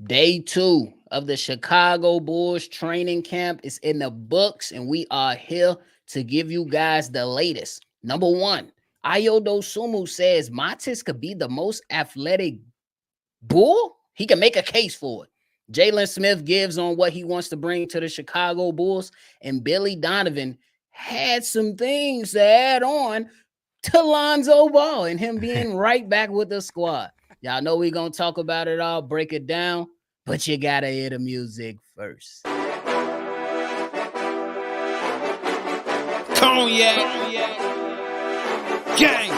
Day 2 of the Chicago Bulls training camp is in the books, and we are here to give you guys the latest. Number one, Ayo Dosunmu says Matis could be the most athletic Bull. He can make a case for it. Jalen Smith gives on what he wants to bring to the Chicago Bulls, and Billy Donovan had some things to add on to Lonzo Ball and him being right back with the squad. Y'all know we're going to talk about it all, break it down, but you got to hear the music first. Cognac. Gang.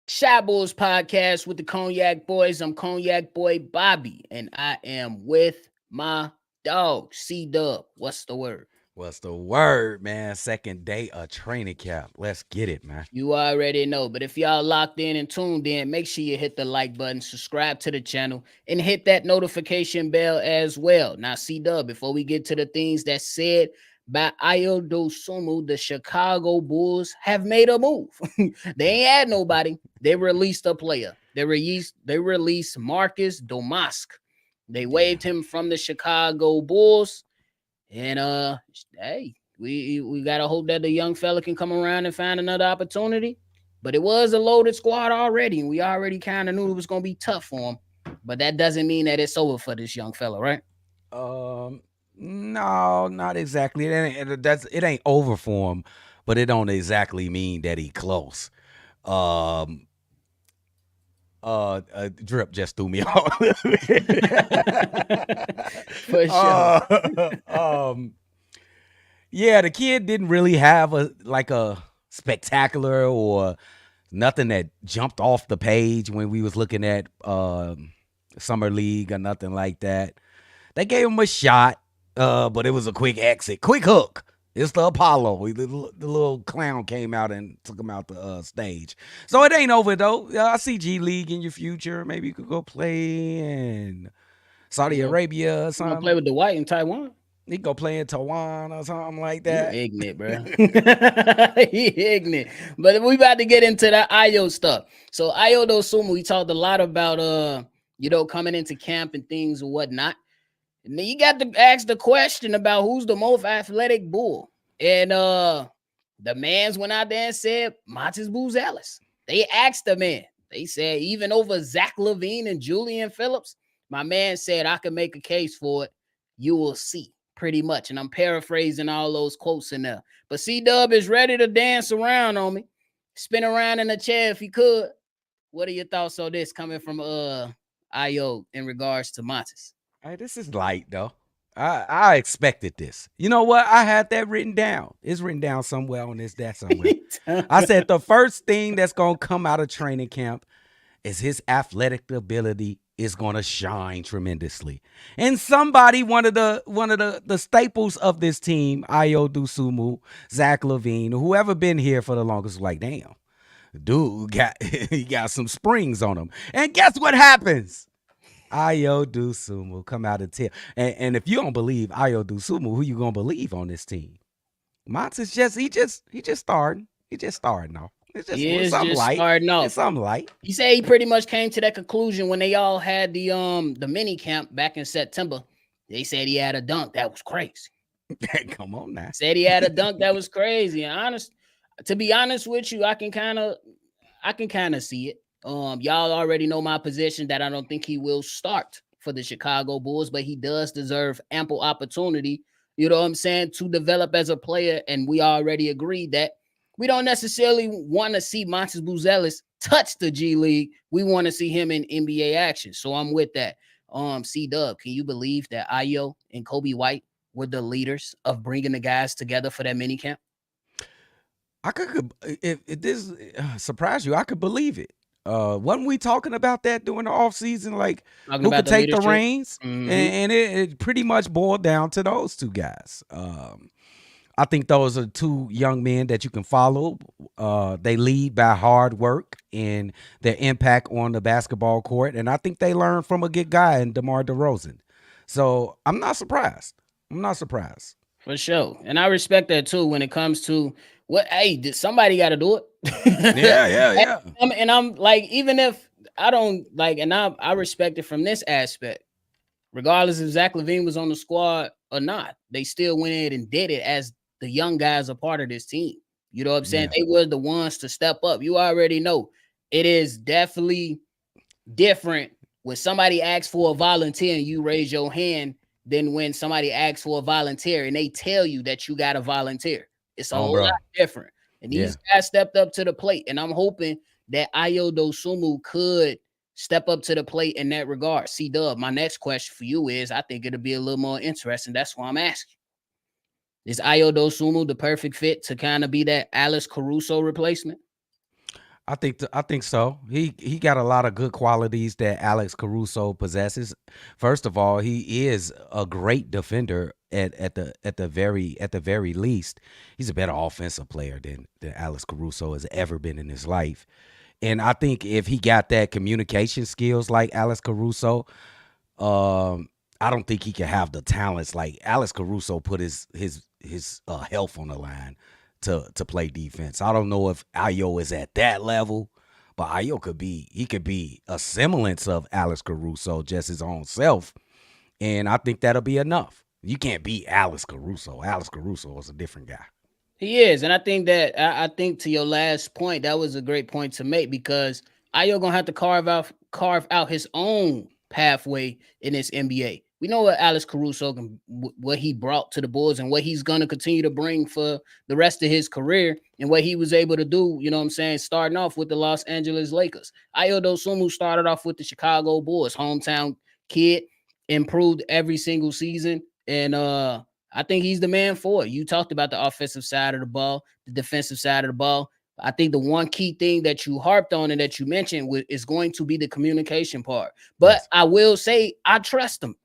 Shy Bulls podcast with the Cognac Boys. I'm Cognac Boy Bobby, and I am with my dog, Cdub. What's the word? What's the word, man? Second day of training camp. Let's get it, man. You already know. But if y'all locked in and tuned in, make sure you hit the like button, subscribe to the channel, and hit that notification bell as well. Now, C-Dub, before we get to the things that said by Ayo Dosunmu, the Chicago Bulls have made a move. They ain't had nobody. They released a player. They released Marcus Domask. They waived him from the Chicago Bulls. And hey, we gotta hope that the young fella can come around and find another opportunity. But it was a loaded squad already, and we already kind of knew it was gonna be tough for him. But that doesn't mean that it's over for this young fella, right? No, not exactly. It ain't over for him, but it don't exactly mean that he close. Drip just threw me off. For sure. Yeah, the kid didn't really have a spectacular or nothing that jumped off the page when we was looking at summer league or nothing like that. They gave him a shot, but it was a quick exit, quick hook. It's the Apollo. The little clown came out and took him out the stage. So it ain't over, though. I see G League in your future. Maybe you could go play in Saudi Arabia or something. Play with the White in Taiwan. He go play in Taiwan or something like that. You ignorant, bro. He ignorant. But we about to get into that Ayo stuff. So Ayo Dosunmu, we talked a lot about coming into camp and things and whatnot. And then you got to ask the question about who's the most athletic Bull. And the mans went out there and said Matis Buzelis. They asked the man. They said even over Zach LaVine and Julian Phillips, my man said I can make a case for it. You will see, pretty much. And I'm paraphrasing all those quotes in there. But C-Dub is ready to dance around on me. Spin around in a chair if he could. What are your thoughts on this coming from Ayo in regards to Matis? Hey, this is light, though. I expected this. You know what? I had that written down. It's written down somewhere on this, that somewhere. I said the first thing that's going to come out of training camp is his athletic ability is going to shine tremendously. And somebody, one of the staples of this team, Ayo Dosunmu, Zach LaVine, whoever been here for the longest, was like, damn, dude he got some springs on him. And guess what happens? Ayo Dosunmu come out and tell. And if you don't believe Ayo Dosunmu, who you gonna believe on this team? Monts he just starting. He just starting off. It's just something light. Starting off. It's something light. He said he pretty much came to that conclusion when they all had the mini camp back in September. They said he had a dunk that was crazy. Come on now. Said he had a dunk that was crazy. And to be honest with you, I can kind of see it. Y'all already know my position that I don't think he will start for the Chicago Bulls, but he does deserve ample opportunity, you know what I'm saying, to develop as a player. And we already agreed that we don't necessarily want to see Matis Buzelis touch the G League. We want to see him in NBA action. So I'm with that. C-Dub, can you believe that Ayo and Kobe White were the leaders of bringing the guys together for that mini camp? I could, if this surprised you, I could believe it. Wasn't we talking about that during the offseason? Like, who could take the reins? Mm-hmm. And it pretty much boiled down to those two guys. I think those are two young men that you can follow. They lead by hard work and their impact on the basketball court. And I think they learned from a good guy in DeMar DeRozan. So I'm not surprised. I'm not surprised. For sure. And I respect that too when it comes to what, hey, somebody got to do it. Yeah, yeah, yeah. And I'm like, even if I don't like, and I respect it from this aspect, regardless if Zach LaVine was on the squad or not, they still went in and did it as the young guys are part of this team. You know what I'm saying? Yeah. They were the ones to step up. You already know it is definitely different when somebody asks for a volunteer and you raise your hand than when somebody asks for a volunteer and they tell you that you got to volunteer. It's a whole Bro. lot different. And Yeah. these guys stepped up to the plate. And I'm hoping that Ayo Dosunmu could step up to the plate in that regard. Cdub, my next question for you is, I think it'll be a little more interesting. That's why I'm asking. Is Ayo Dosunmu the perfect fit to kind of be that Alex Caruso replacement? I think so. He got a lot of good qualities that Alex Caruso possesses. First of all, he is a great defender at the very least. He's a better offensive player than Alex Caruso has ever been in his life. And I think if he got that communication skills like Alex Caruso, I don't think he can have the talents like Alex Caruso put his health on the line to play defense. I don't know if Ayo is at that level, but Ayo could be a semblance of Alex Caruso, just his own self. And I think that'll be enough. You can't beat Alex Caruso. Alex Caruso is a different guy. He is, and I think that I think to your last point, that was a great point to make because Ayo gonna have to carve out his own pathway in this NBA. We know what Alex Caruso what he brought to the Bulls and what he's gonna continue to bring for the rest of his career and what he was able to do. You know what I'm saying? Starting off with the Los Angeles Lakers, Ayo Dosunmu started off with the Chicago Bulls, hometown kid, improved every single season, and I think he's the man for it. You talked about the offensive side of the ball, the defensive side of the ball. I think the one key thing that you harped on and that you mentioned is going to be the communication part. But yes. I will say I trust him.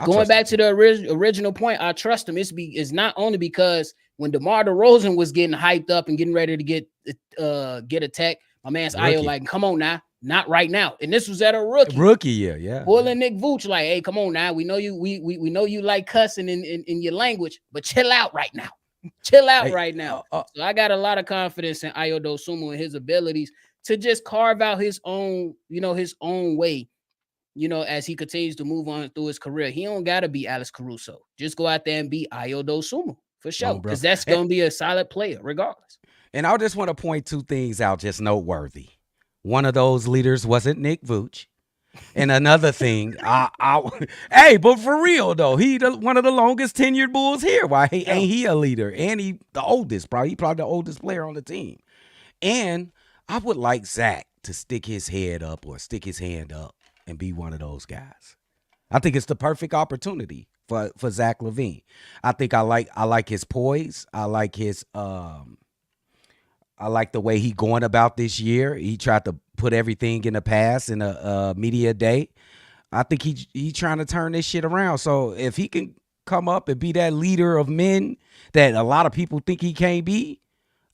Going back to the original point, I trust him. It's not only because when DeMar DeRozan was getting hyped up and getting ready to get attacked, my man's Ayo like, come on now. Not right now. And this was at a rookie year, yeah. Pulling Nick Vooch like, hey, come on now. We know you, we know you like cussing in your language, but chill out right now. Chill out right now. So I got a lot of confidence in Ayo Dosunmu and his abilities to just carve out his own, his own way, as he continues to move on through his career. He don't gotta be Alex Caruso. Just go out there and be Ayo Dosunmu for sure. Because that's gonna be a solid player regardless. And I just want to point two things out just noteworthy. One of those leaders wasn't Nick Vooch. And another thing, hey, but for real though, he one of the longest tenured Bulls here. Why ain't he a leader? And he the oldest, probably the oldest player on the team. And I would like Zach to stick his head up or stick his hand up and be one of those guys. I think it's the perfect opportunity for Zach LaVine. I think I like his poise. I like his I like the way he going about this year. He tried to put everything in the past in a media day. I think he trying to turn this shit around. So if he can come up and be that leader of men that a lot of people think he can't be,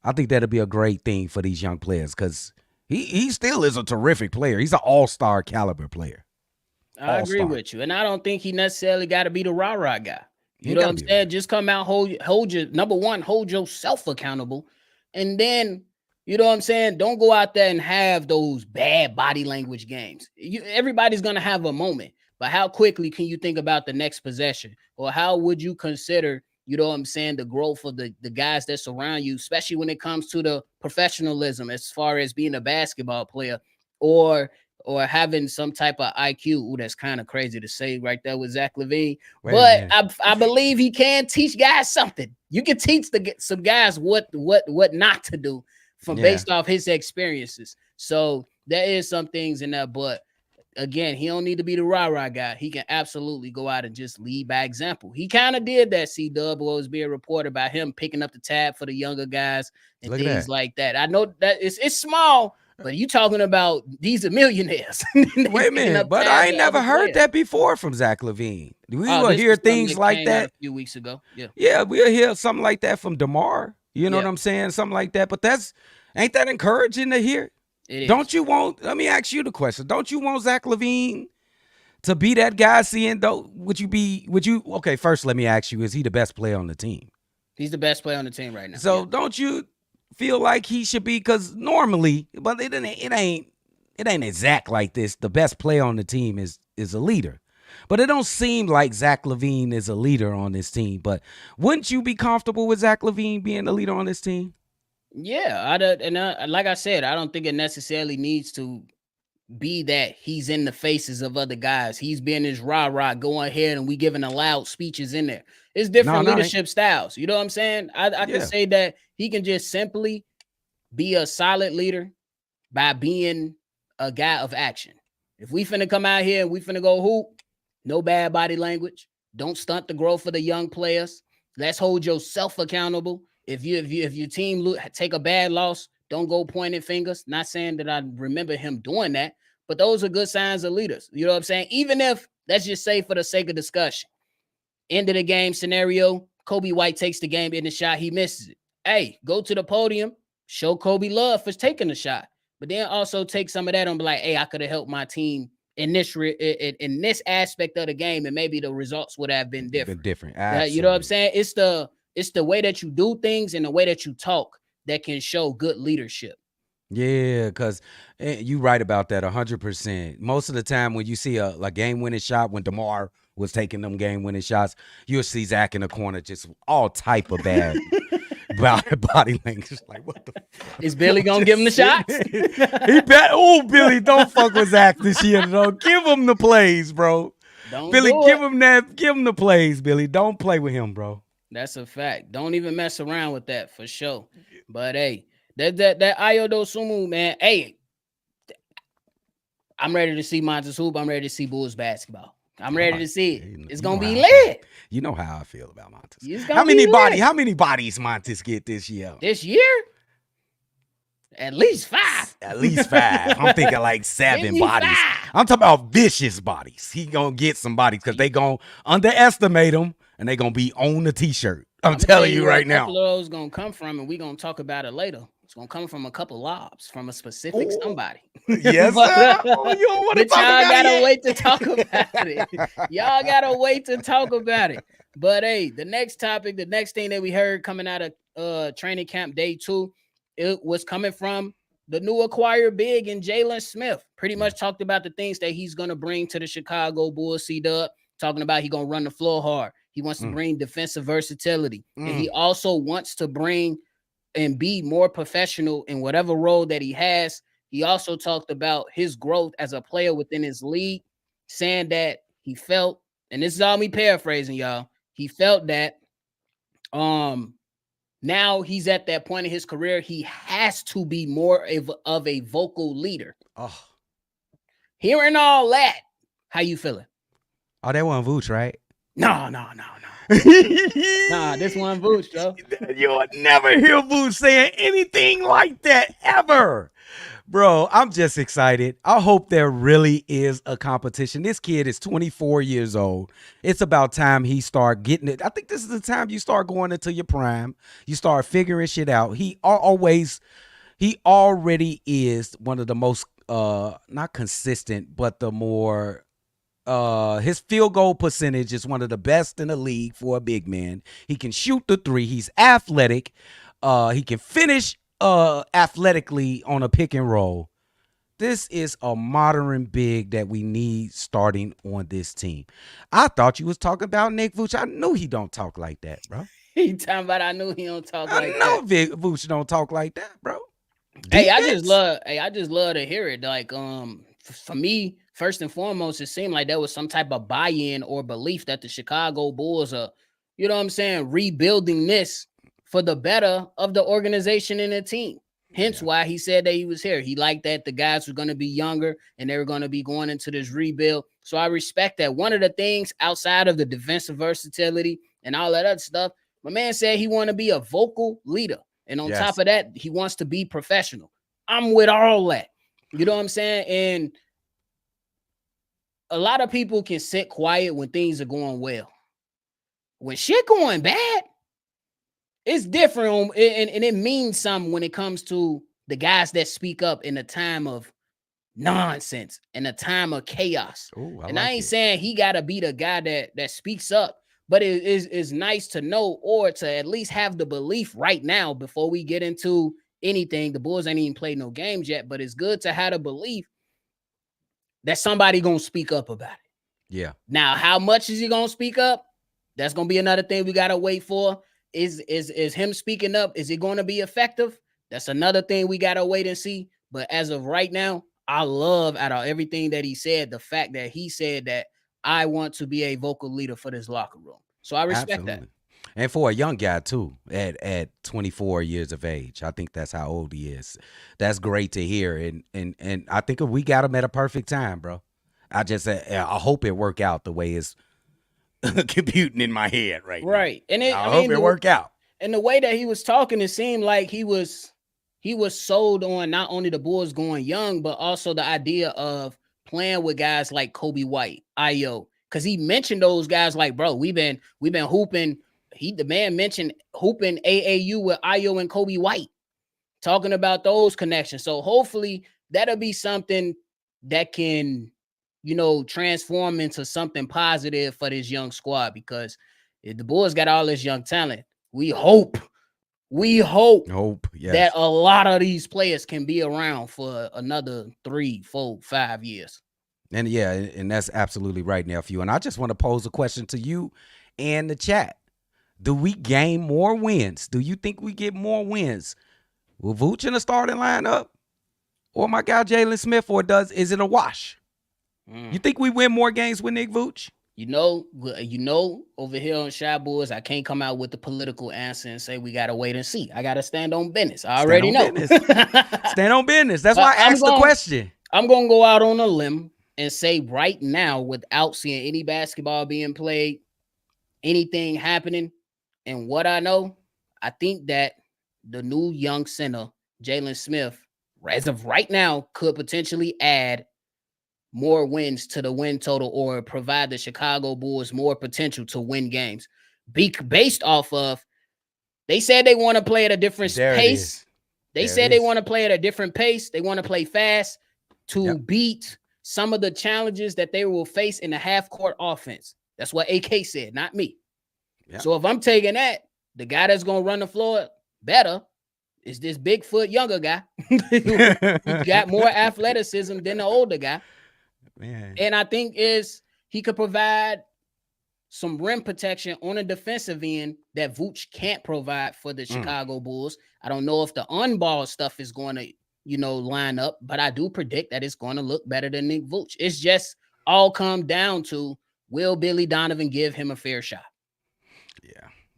I think that'll be a great thing for these young players because he still is a terrific player. He's an all-star caliber player. I agree with you. And I don't think he necessarily got to be the rah-rah guy. You know what I'm saying? Just come out, hold your, number one, hold yourself accountable. And then, you know what I'm saying? Don't go out there and have those bad body language games. Everybody's going to have a moment. But how quickly can you think about the next possession? Or how would you consider, you know what I'm saying, the growth of the guys that surround you, especially when it comes to the professionalism as far as being a basketball player or having some type of IQ. Ooh, that's kind of crazy to say right there with Zach LaVine. But I believe he can teach guys something. You can teach some guys what not to do based off his experiences. So there is some things in that. But again, he don't need to be the rah-rah guy. He can absolutely go out and just lead by example. He kind of did that, Cdub. What was being reported about him picking up the tab for the younger guys and things like that. I know that it's small, but you talking about these are millionaires. Wait a minute, but I ain't never heard that before from Zach LaVine. We will hear things like that a few weeks ago. Yeah, we'll hear something like that from DeMar. You know what I'm saying? Something like that. But ain't that encouraging to hear? Don't you want? Let me ask you the question. Don't you want Zach LaVine to be that guy, seeing though, would you okay, first let me ask you, is he the best player on the team? He's the best player on the team right now. So don't you feel like he should be, because normally, but it ain't exact like this. The best player on the team is a leader. But it don't seem like Zach LaVine is a leader on this team. But wouldn't you be comfortable with Zach LaVine being the leader on this team? Yeah, like I said, I don't think it necessarily needs to be that he's in the faces of other guys. He's being his rah-rah, go ahead, and we giving loud speeches in there. It's different leadership styles. You know what I'm saying? I can say that he can just simply be a solid leader by being a guy of action. If we finna come out here and we finna go hoop, no bad body language. Don't stunt the growth of the young players. Let's hold yourself accountable. If your team take a bad loss, don't go pointing fingers. Not saying that I remember him doing that, but those are good signs of leaders. You know what I'm saying? Even if, let's just say for the sake of discussion, end of the game scenario, Kobe White takes the game in the shot, he misses it. Hey, go to the podium, show Kobe love for taking the shot, but then also take some of that and be like, hey, I could have helped my team in this aspect of the game, and maybe the results would have been different. You know what I'm saying? It's the way that you do things and the way that you talk that can show good leadership. Yeah, because you right about that 100%. Most of the time when you see a game-winning shot, when DeMar was taking them game-winning shots, you'll see Zach in the corner just all type of bad body language. Like, what the fuck? Is Billy going to give him the shots? He bet. Oh, Billy, don't fuck with Zach this year, though. Give him the plays, bro. Billy, give him the plays, Billy. Don't play with him, bro. That's a fact. Don't even mess around with that for sure. But hey, that Ayo Dosunmu, man. Hey, I'm ready to see Montes hoop. I'm ready to see Bulls basketball. I'm ready to see it. It's gonna be lit. You know how I feel about Montes. How many bodies Montes get this year? This year? At least 5. At least 5. I'm thinking like 7 bodies. I'm talking about vicious bodies. He gonna get some bodies because they gonna underestimate him and they gonna be on the t-shirt. I'm telling you right now. A couple of those gonna come from, and we gonna talk about it later. It's gonna come from a couple lobs from a specific somebody. Yes, sir. You don't want to talk y'all about gotta wait to talk about it. Y'all gotta wait to talk about it. But hey, the next topic, the next thing that we heard coming out of training camp day 2, it was coming from the new acquired big in Jalen Smith. Pretty much talked about the things that he's gonna bring to the Chicago Bulls. Cdub talking about he gonna run the floor hard. He wants to bring defensive versatility, and he also wants to bring and be more professional in whatever role that he has. He also talked about his growth as a player within his league, saying that he felt, and this is all me paraphrasing, y'all, he felt that now he's at that point in his career, he has to be more of a vocal leader. Oh. Hearing all that, how you feeling? Oh, that wasn't Vooch, right? No. Nah, this one Vooch, Joe. You'll never hear Vooch saying anything like that ever. Bro, I'm just excited. I hope there really is a competition. This kid is 24 years old. It's about time he start getting it. I think this is the time you start going into your prime. You start figuring shit out. He already is one of the most, not consistent, but the more, his field goal percentage is one of the best in the league for a big man. He can shoot the 3. He's athletic. He can finish athletically on a pick and roll. This is a modern big that we need starting on this team. I thought you was talking about Nick Vooch. I knew he don't talk like that, bro. He talking about I knew he don't talk like that. I know Vooch don't talk like that, bro. Hey, I just love to hear it. Like, for me, first and foremost, it seemed like there was some type of buy-in or belief that the Chicago Bulls are, you know what I'm saying, rebuilding this for the better of the organization and the team. Hence why he said that he was here. He liked that the guys were going to be younger and they were going to be going into this rebuild. So I respect that. One of the things outside of the defensive versatility and all that other stuff, my man said he want to be a vocal leader. And on top of that, he wants to be professional. I'm with all that. You know what I'm saying? And a lot of people can sit quiet when things are going well. When shit going bad, it's different, and it means something when it comes to the guys that speak up in a time of nonsense in a time of chaos. Ooh, And I ain't saying he got to be the guy that speaks up, but it is nice to know, or to at least have the belief right now before we get into anything. The Bulls ain't even played no games yet, but it's good to have the belief that somebody gonna speak up about it. Yeah. Now, how much is he gonna speak up? That's gonna be another thing we gotta wait for. Is him speaking up? Is it gonna be effective? That's another thing we gotta wait and see. But as of right now, I love, out of everything that he said, the fact that he said that I want to be a vocal leader for this locker room. So I respect that. And for a young guy too, at 24 years of age, I think that's how old he is. That's great to hear, and I think we got him at a perfect time, bro. I hope it work out the way it's computing in my head right now. Right, and I hope it work out. And the way that he was talking, it seemed like he was sold on not only the Bulls going young, but also the idea of playing with guys like Kobe White, Ayo, because he mentioned those guys like, bro, we've been hooping. The man mentioned hooping AAU with Ayo and Kobe White, talking about those connections. So hopefully that'll be something that can, transform into something positive for this young squad, because if the Bulls got all this young talent, we hope yes, that a lot of these players can be around for another 3, 4, 5 years. And yeah, and that's absolutely right, nephew. And I just want to pose a question to you and the chat. Do we gain more wins? Do you think we get more wins with Vooch in the starting lineup, or my guy Jalen Smith, or is it a wash? You think we win more games with Nick Vooch? Over here on Shy Bulls, I can't come out with the political answer and say we got to wait and see. I got to stand on business. I already know. Stand on business. That's why I asked the question. I'm going to go out on a limb and say right now, without seeing any basketball being played, anything happening, and what I know, I think that the new young center, Jalen Smith, as of right now, could potentially add more wins to the win total, or provide the Chicago Bulls more potential to win games. Based off of, they said they want to play at a different pace. They want to play at a different pace. They want to play fast to beat some of the challenges that they will face in the half-court offense. That's what AK said, not me. Yep. So if I'm taking that, the guy that's going to run the floor better is this Bigfoot younger guy who got more athleticism than the older guy. Man. And I think he could provide some rim protection on a defensive end that Vooch can't provide for the Chicago Bulls. I don't know if the on-ball stuff is going to, line up, but I do predict that it's going to look better than Nick Vooch. It's just all come down to, will Billy Donovan give him a fair shot?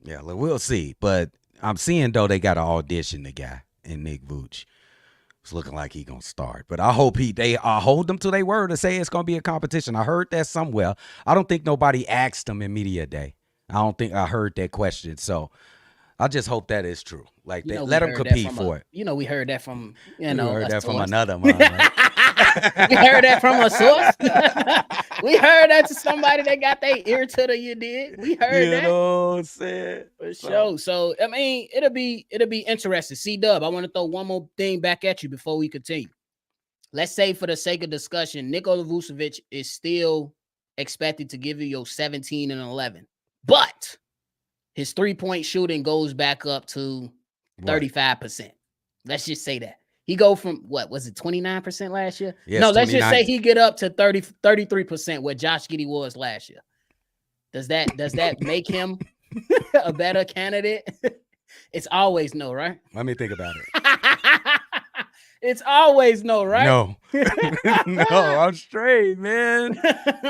Yeah, we'll see. But I'm seeing, though, they got to audition the guy in Nick Vooch. It's looking like he gonna start, but I hope they hold them to their word to say it's gonna be a competition. I heard that somewhere. I don't think nobody asked them in media day. I don't think I heard that question, so I just hope that is true. Like, they let them compete for it. We heard that from we heard that from another man. We heard that from a source. We heard that to somebody that got their ear to the you did. We heard that. You know what I'm saying? For sure. So I mean, it'll be interesting. Cdub, I want to throw one more thing back at you before we continue. Let's say, for the sake of discussion, Nikola Vucevic is still expected to give you your 17 and 11, but his 3-point shooting goes back up to 35%. Let's just say that. He go from, what was it, 29% last year? Yes, no, let's 29. just say he get up to 33%, where Josh Giddey was last year. Does that make him a better candidate? It's always no, right? Let me think about it. It's always no, right? No. No, I'm straight, man.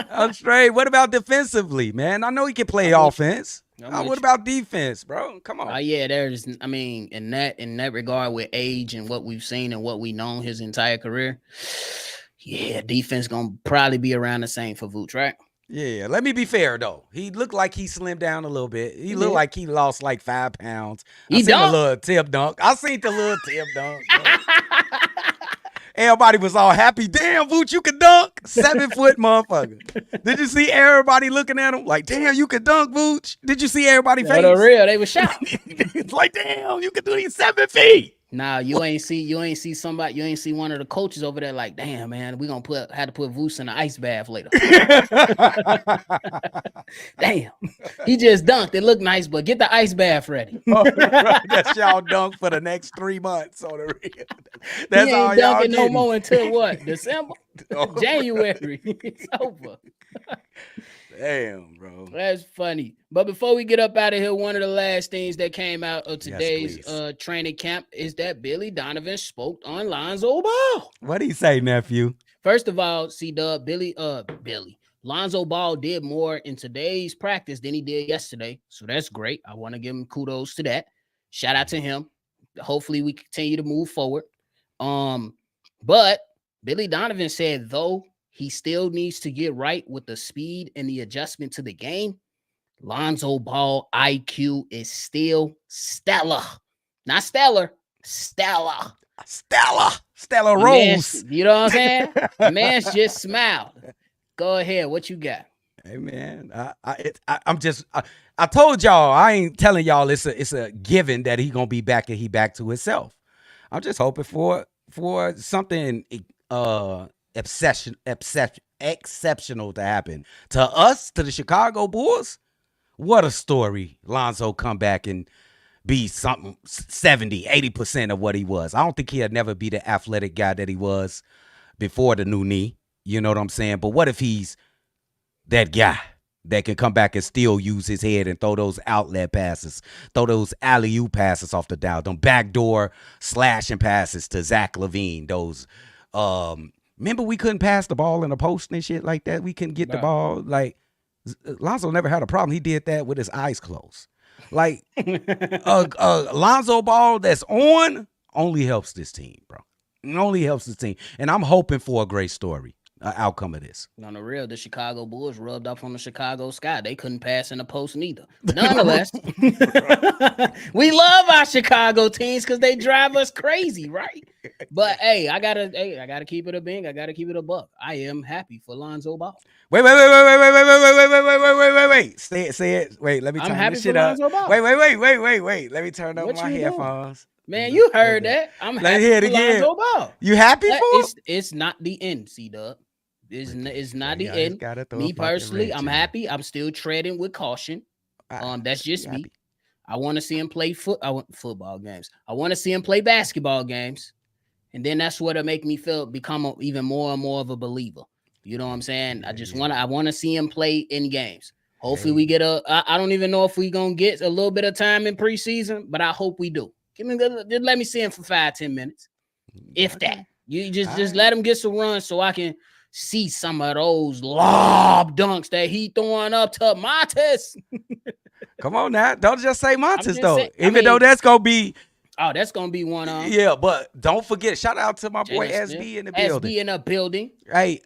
I'm straight. What about defensively, man? I know he can play offense. What about defense, bro? Come on. Yeah, in that regard, with age and what we've seen and what we known his entire career, defense gonna probably be around the same for Vooch, right? Yeah, let me be fair, though. He looked like he slimmed down a little bit. He looked like he lost like 5 pounds. I seen the little tip dunk. Everybody was all happy. Damn, Vooch, you can dunk. 7-foot motherfucker. Did you see everybody looking at him like, damn, you can dunk, Vooch? Did you see everybody face? For real, they were shocked. It's like, damn, you can do these 7 feet. Nah, you ain't see somebody, you ain't see one of the coaches over there like, damn man, we gonna had to put Voos in the ice bath later. Damn, he just dunked. It looked nice, but get the ice bath ready. That's y'all dunk for the next 3 months on the real. That's he all ain't y'all dunking no getting. more until what? December, Oh, January. It's over. damn, bro. That's funny. But before we get up out of here, one of the last things that came out of today's please. training camp is that Billy Donovan spoke on Lonzo Ball. What do you say, nephew? First of all, Cdub, Billy. Lonzo Ball did more in today's practice than he did yesterday. So that's great. I want to give him kudos to that. Shout out to him. Hopefully we continue to move forward. But Billy Donovan said, though he still needs to get right with the speed and the adjustment to the game, Lonzo Ball IQ is still stellar. Not stellar, stellar. Stella Rose. You know what I'm saying? The man's just smiled. Go ahead. What you got? Hey man, I told y'all I ain't telling y'all it's a given that he gonna be back and he back to himself. I'm just hoping for something exceptional to happen to us, to the Chicago Bulls. What a story! Lonzo come back and be something 70-80% of what he was. I don't think he'll never be the athletic guy that he was before the new knee. You know what I'm saying? But what if he's that guy that can come back and still use his head and throw those outlet passes, throw those alley-oop passes off the dial, them backdoor slashing passes to Zach LaVine, those remember we couldn't pass the ball in a post and shit like that. We couldn't get the ball. Like Lonzo never had a problem. He did that with his eyes closed. Like Lonzo Ball that's on only helps this team, bro. It only helps the team. And I'm hoping for a great story. Outcome of this. On the real, the Chicago Bulls rubbed off on the Chicago sky. They couldn't pass in the post neither. Nonetheless, we love our Chicago teams because they drive us crazy, right? But hey, I gotta keep it a bing. I gotta keep it a buck. I am happy for Lonzo Ball. Wait. Say it. Wait, let me turn this shit up. Wait. Let me turn up my headphones. Man, you heard that. I'm happy for Lonzo Ball. You happy for it? It's not the end, Cdub. It's not the end. Me personally, I'm happy. I'm still treading with caution. That's just me. I want to see him play football games. I want to see him play basketball games. And then that's what'll make me become even more and more of a believer. You know what I'm saying? I want to see him play in games. Hopefully we get I don't even know if we going to get a little bit of time in preseason, but I hope we do. Just let me see him for 5-10 minutes. If that. You just let him get some runs so I can see some of those lob dunks that he throwing up to Montes. Come on now. Don't just say Montes, though. Though that's going to be. Oh, that's going to be one of them. Yeah, but don't forget. Shout out to my boy SB in the building. SB in the building. Hey,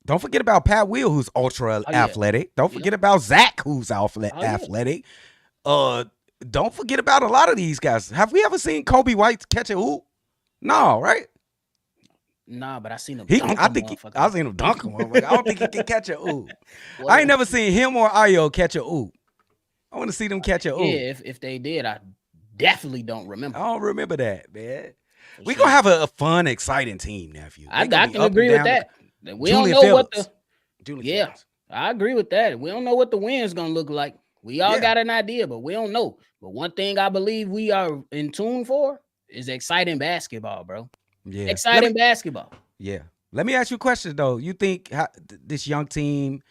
don't forget about Pat Will, who's ultra athletic. Don't forget about Zach, who's athletic. Don't forget about a lot of these guys. Have we ever seen Kobe White catch a hoop? No, right? Nah, but I seen him. I seen him dunk him. I don't think he can catch a oop. I ain't never seen him or Ayo catch a oop. I want to see them catch a oop. Yeah, if they did, I definitely don't remember. I don't remember that, man. We gonna have a fun, exciting team, nephew. I can agree with that. We don't know what I agree with that. We don't know what the win's gonna look like. We all got an idea, but we don't know. But one thing I believe we are in tune for is exciting basketball, bro. Yeah, exciting basketball. Yeah. Let me ask you a question, though. You think this young team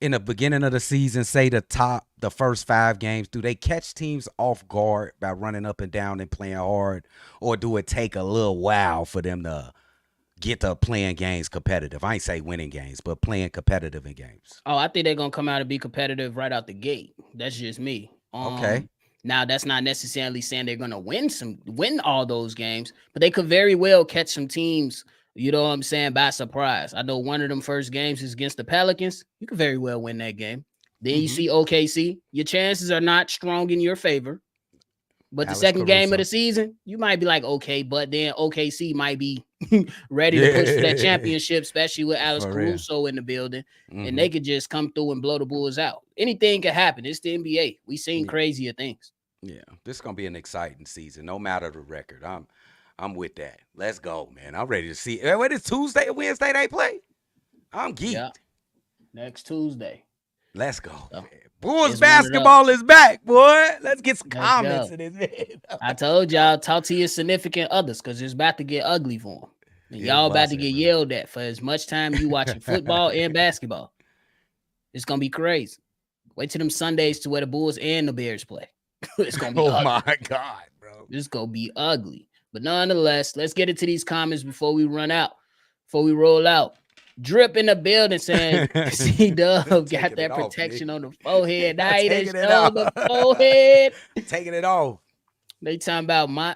in the beginning of the season, say the first 5 games, do they catch teams off guard by running up and down and playing hard? Or do it take a little while for them to get to playing games competitive? I ain't say winning games, but playing competitive in games. Oh, I think they're going to come out and be competitive right out the gate. That's just me. Okay. Now, that's not necessarily saying they're going to win all those games, but they could very well catch some teams, you know what I'm saying, by surprise. I know one of them first games is against the Pelicans. You could very well win that game. Then you see OKC. Your chances are not strong in your favor. But the second game of the season, you might be like, okay, but then OKC might be ready to push for that championship, especially with Alex Caruso in the building. And they could just come through and blow the Bulls out. Anything could happen. It's the NBA. We seen crazier things. Yeah, this is gonna be an exciting season, no matter the record. I'm with that. Let's go, man. I'm ready to see. What is Tuesday or Wednesday they play? I'm Yeah, geeked. next Tuesday. Let's go, So man. Bulls it's one of those. basketball is back, boy. Let's get some Let's comments go. in this. I told y'all, talk to your significant others because it's about to get ugly for them. And It's y'all about to busting, get bro. yelled at for as much time you watching football and basketball. It's gonna be crazy. Wait till them Sundays to where the Bulls and the Bears play. It's gonna be Oh ugly. my God, bro. It's gonna be ugly. But nonetheless, let's get into these comments before we run out, before we roll out. Drip in the building saying Cdub got that protection on the forehead. Now he done showed the forehead. Taking it off. They talking about my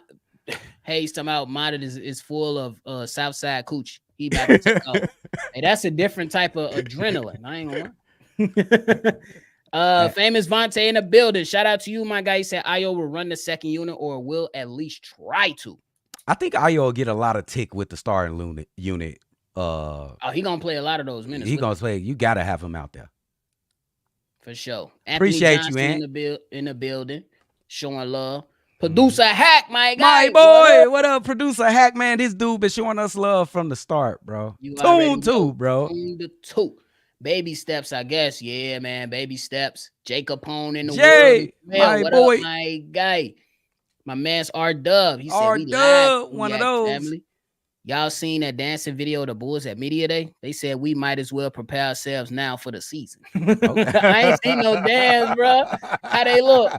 Hayes talking about mine is full of Southside coochie. He about to take off. Hey, that's a different type of adrenaline. I ain't gonna lie. Famous Vontae in the building. Shout out to you, my guy. He said Ayo will run the second unit or will at least try to. I think Ayo will get a lot of tick with the starting unit. He gonna play a lot of those minutes. He gonna play. You gotta have him out there for sure. Appreciate Johnson you, man. In the building, showing love. Producer Hack, my guy. My boy, what up, producer Hack, man? This dude been showing us love from the start, bro. Tune two, bro. The two. Baby steps, I guess. Yeah, man. Baby steps. Jacob Pone in the Jay, world. my what boy. Up, my guy? My man's R-Dub. He said R-Dub, one of those. Family. Y'all seen that dancing video of the Bulls at Media Day? They said we might as well prepare ourselves now for the season. Okay. I ain't seen no dance, bro. How they look?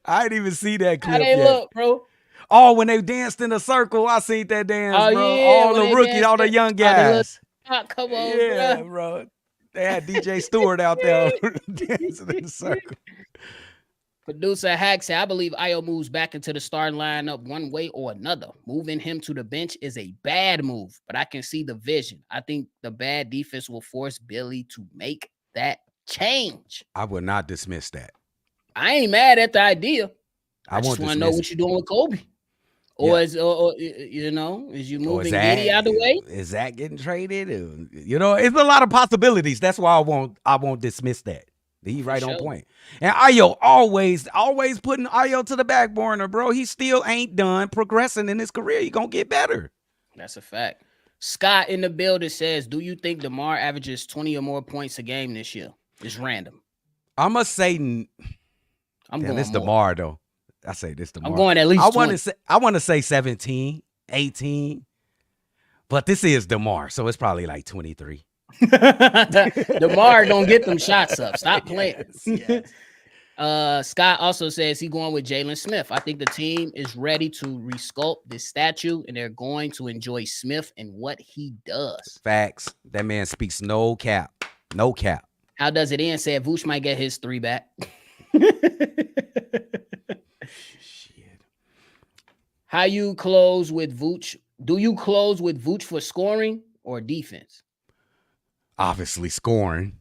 I didn't even see that clip. How they look, bro? Oh, when they danced in a circle, I seen that dance, bro. Yeah, all the rookies, all the young guys. Come on, yeah, bro. They had DJ Stewart out there dancing in the circle. Producer Hack said, I believe Ayo moves back into the starting lineup one way or another. Moving him to the bench is a bad move, but I can see the vision. I think the bad defense will force Billy to make that change. I would not dismiss that. I ain't mad at the idea. I just want to know it. what you're doing with Kobe. Or is you moving Giddy out of the way? Is that getting traded? You know, it's a lot of possibilities. That's why I won't dismiss that. He's right on point. And Ayo always putting Ayo to the back burner, bro. He still ain't done progressing in his career. He gonna get better. That's a fact. Scott in the building says, do you think DeMar averages 20 or more points a game this year? It's random. I must say, going this DeMar though. I say this DeMar. I'm going at least 20. I want to say 17, 18. But this is DeMar, so it's probably like 23. DeMar gonna get them shots up. Stop playing. Yes. Scott also says he's going with Jalen Smith. I think the team is ready to resculpt this statue, and they're going to enjoy Smith and what he does. Facts. That man speaks no cap. No cap. How does it end? Said Vooch might get his 3 back. Shit. How you close with Vooch? Do you close with Vooch for scoring or defense? Obviously scoring.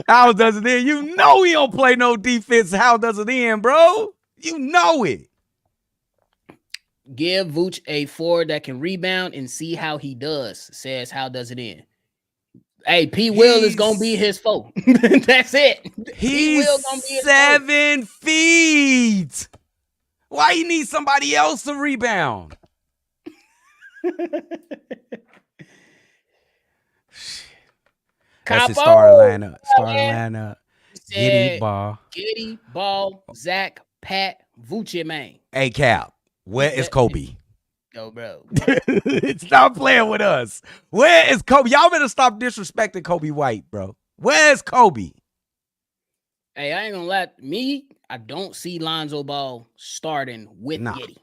How does it end? You know he don't play no defense. How does it end, bro? You know it. Give Vooch a forward that can rebound and see how he does. Says how does it end? Hey, P. Will is gonna be his foe. That's it. He's 7 feet. Why you need somebody else to rebound? That's the starting lineup. Giddy Ball, Zach, Pat, Vooch, man. Hey, Cap, where is Kobe? Go, bro. Stop playing with us. Where is Kobe? Y'all better stop disrespecting Kobe White, bro. Where's Kobe? Hey, I ain't gonna lie. I don't see Lonzo Ball starting with Giddy.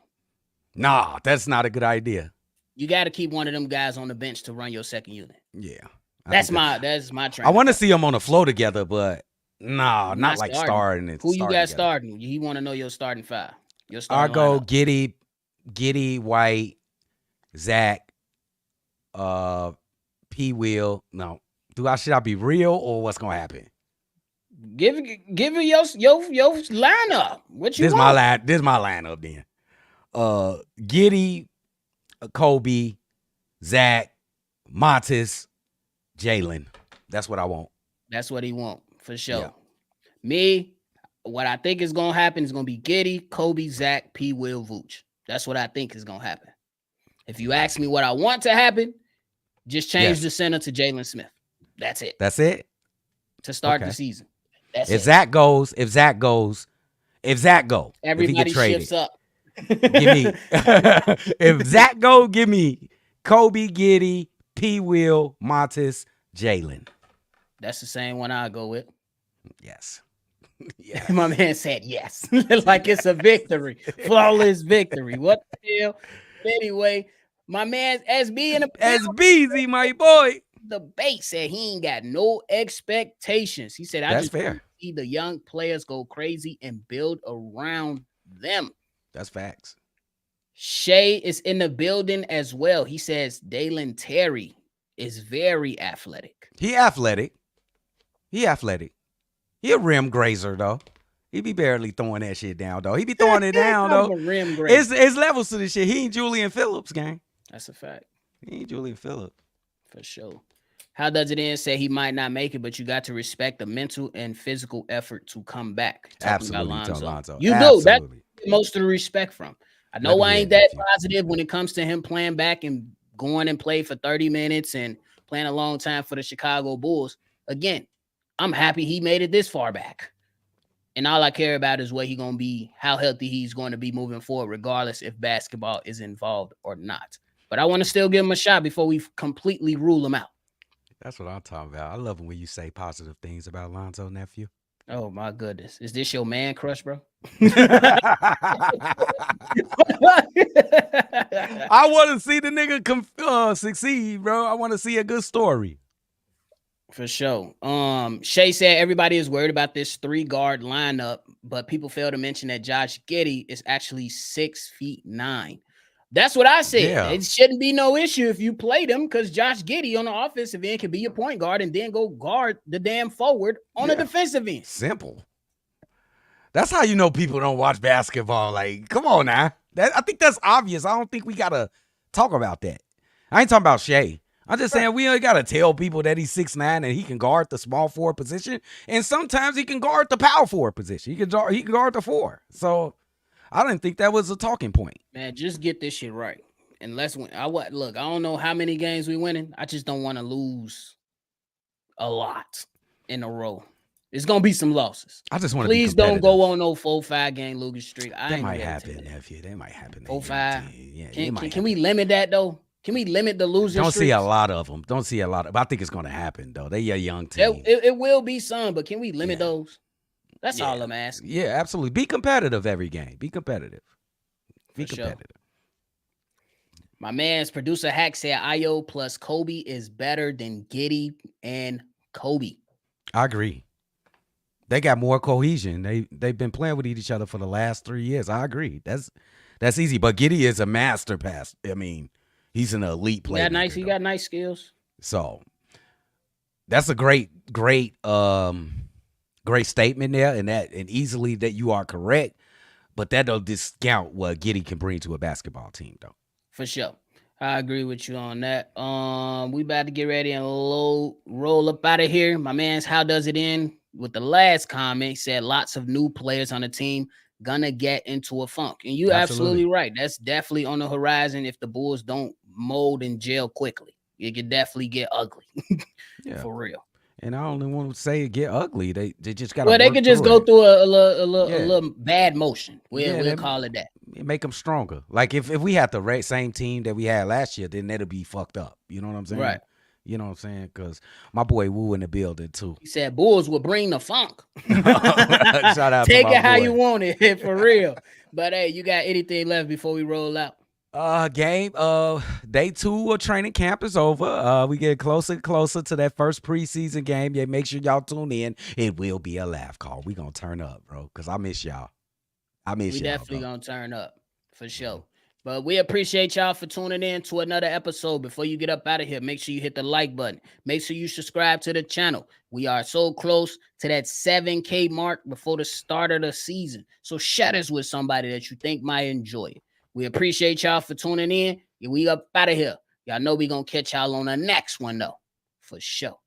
Nah, that's not a good idea. You got to keep one of them guys on the bench to run your second unit. Yeah. That's my train. I want to see them on the floor together, but not like starting. Who you got starting? He want to know your starting 5. I go Giddy, White, Zach, P. Will. No. Should I be real or what's gonna happen? Give me your lineup. What you want? This my lineup then. Giddy, Kobe, Zach, Montes, Jalen. That's what I want. That's what he want for sure. Yeah. Me, What I think is gonna happen is gonna be Giddey, Kobe, Zach, P. Will, Vooch. That's what I think is gonna happen. If you ask me what I want to happen, just change the center to Jalen Smith. That's it. That's it To start the season. That's if it. Zach goes, if Zach go, Everybody if he get traded, shifts up. give me if Zach go, give me Kobe, Giddey, P. Will, Montes, Jalen. That's the same one I go with. Yes. My man said yes. Like it's a victory. Flawless victory. What the hell? Anyway, my man SB in the SBZ, my boy. The bait said he ain't got no expectations. He said, I just fair. See the young players go crazy and build around them. That's facts. Shay is in the building as well. He says Dalen Terry is very athletic. He athletic. He a rim grazer, though. He be barely throwing that shit down, though. He be throwing it down, though. It's levels to this shit. He ain't Julian Phillips, gang. That's a fact. He ain't Julian Phillips. For sure. How does it end? Say he might not make it, but you got to respect the mental and physical effort to come back. Absolutely, Lonzo. You do. That's most of the respect from. I know I ain't that positive when it comes to him playing back and going and play for 30 minutes and playing a long time for the Chicago Bulls. Again, I'm happy he made it this far back. And all I care about is what he's going to be, how healthy he's going to be moving forward, regardless if basketball is involved or not. But I want to still give him a shot before we completely rule him out. That's what I'm talking about. I love it when you say positive things about Lonzo, nephew. Oh, my goodness. Is this your man crush, bro? I want to see the nigga succeed, bro. I want to see a good story. For sure. Shay said everybody is worried about this 3-guard lineup, but people fail to mention that Josh Giddey is actually 6'9". That's what I said. Yeah. It shouldn't be no issue if you played him because Josh Giddey on the offensive end can be your point guard and then go guard the damn forward on the defensive end. Simple. That's how you know people don't watch basketball. Like, come on now. I think that's obvious. I don't think we got to talk about that. I ain't talking about Shay. I'm just saying we ain't got to tell people that he's 6'9" and he can guard the small forward position. And sometimes he can guard the power forward position. He can guard the 4. So I didn't think that was a talking point. Man, just get this shit right. And let's win. Look, I don't know how many games we winning. I just don't want to lose a lot in a row. There's gonna be some losses. I just want to please don't go on no 4-5 game losing streak. That might happen, nephew. That might happen. 4-5. Yeah, can we limit that though? Can we limit the losing Don't streaks? see a lot of them. But I think it's going to happen, though. They a young team. It will be some, but can we limit those? That's all I'm asking. Yeah, absolutely. Be competitive every game. Be competitive. Be competitive. Sure. My man's producer Hack said Ayo plus Kobe is better than Giddey and Kobe. I agree. They got more cohesion. They've been playing with each other for the last 3 years. I agree. That's easy. But Giddey is a master pass. I mean, he's an elite player. He got nice skills. So that's a great statement there, and easily that you are correct. But that don't discount what Giddey can bring to a basketball team, though. For sure. I agree with you on that. We about to get ready and roll up out of here. My man's How Does It End with the last comment said lots of new players on the team gonna get into a funk. And you absolutely right. That's definitely on the horizon if the Bulls don't mold and gel quickly. It could definitely get ugly. For real. And I only want to say get ugly. They just got. Well, they could just go through a little bad motion. We'll call it that. Make them stronger. Like if we had the same team that we had last year, then that'll be fucked up. You know what I'm saying? Right. You know what I'm saying? Because my boy Wu in the building too. He said Bulls will bring the funk. Shout out. Take it how you want it, for real. But hey, you got anything left before we roll out? Game. Day 2 of training camp is over. We get closer and closer to that first preseason game. Yeah, make sure y'all tune in. It will be a laugh call. We gonna turn up, bro, because I miss y'all. We definitely gonna turn up for sure. But we appreciate y'all for tuning in to another episode. Before you get up out of here, make sure you hit the like button. Make sure you subscribe to the channel. We are so close to that 7K mark before the start of the season. So share this with somebody that you think might enjoy it. We appreciate y'all for tuning in. We up out of here. Y'all know we gonna catch y'all on the next one, though. For sure.